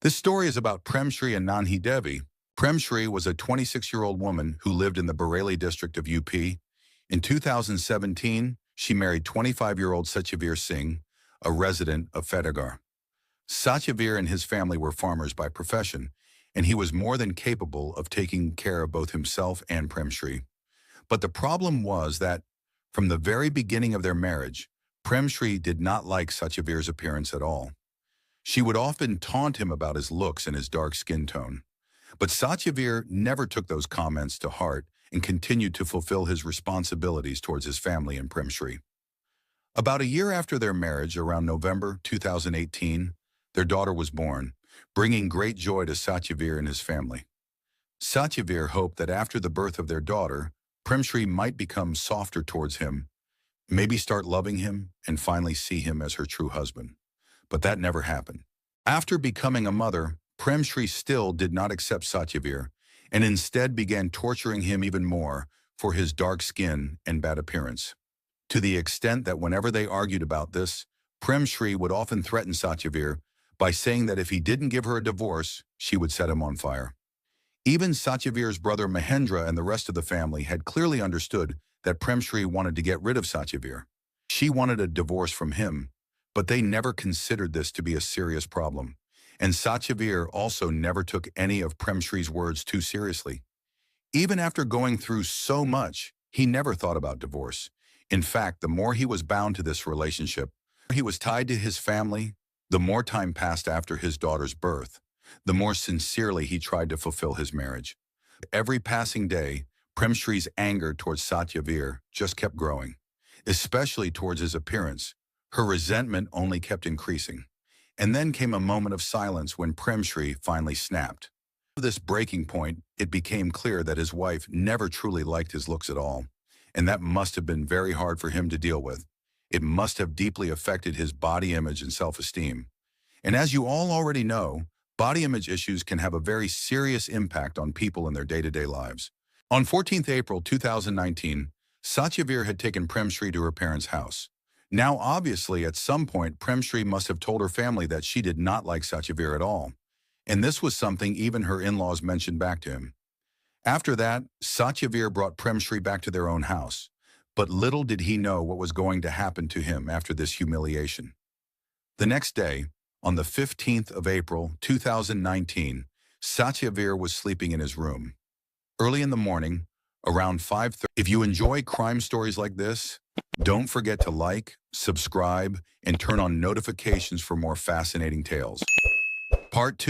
This story is about Premshri and Nanhi Devi. Premshri was a 26-year-old woman who lived in the Bareilly district of UP. In 2017, she married 25-year-old Satyavir Singh, a resident of Fatehgarh. Satyavir and his family were farmers by profession, and he was more than capable of taking care of both himself and Premshri. But the problem was that, from the very beginning of their marriage, Premshri did not like Satyavir's appearance at all. She would often taunt him about his looks and his dark skin tone. But Satyavir never took those comments to heart and continued to fulfill his responsibilities towards his family and Premshri. About a year after their marriage, around November 2018, their daughter was born, bringing great joy to Satyavir and his family. Satyavir hoped that after the birth of their daughter, Premshri might become softer towards him, maybe start loving him, and finally see him as her true husband. But that never happened. After becoming a mother, Premshri still did not accept Satyavir and instead began torturing him even more for his dark skin and bad appearance, to the extent that whenever they argued about this, Premshri would often threaten Satyavir by saying that if he didn't give her a divorce, she would set him on fire. Even Satyavir's brother Mahendra and the rest of the family had clearly understood that Premshri wanted to get rid of Satyavir. She wanted a divorce from him, but they never considered this to be a serious problem, and Satyavir also never took any of Premshri's words too seriously. Even after going through so much, he never thought about divorce. In fact, the more he was bound to this relationship, he was tied to his family, the more time passed after his daughter's birth, the more sincerely he tried to fulfill his marriage. Every passing day, Premshri's anger towards Satyavir just kept growing, especially towards his appearance. Her resentment only kept increasing. And then came a moment of silence when Premshri finally snapped. At this breaking point, it became clear that his wife never truly liked his looks at all, and that must have been very hard for him to deal with. It must have deeply affected his body image and self-esteem. And as you all already know, body image issues can have a very serious impact on people in their day-to-day lives. On 14th April 2019, Satyavir had taken Premshri to her parents' house. Now, obviously, at some point, Premshri must have told her family that she did not like Satyavir at all, and this was something even her in-laws mentioned back to him. After that, Satyavir brought Premshri back to their own house, but little did he know what was going to happen to him after this humiliation. The next day, on the 15th of April 2019, Satyavir was sleeping in his room. Early in the morning, around 5:30. If you enjoy crime stories like this, don't forget to like, subscribe, and turn on notifications for more fascinating tales. Part 2.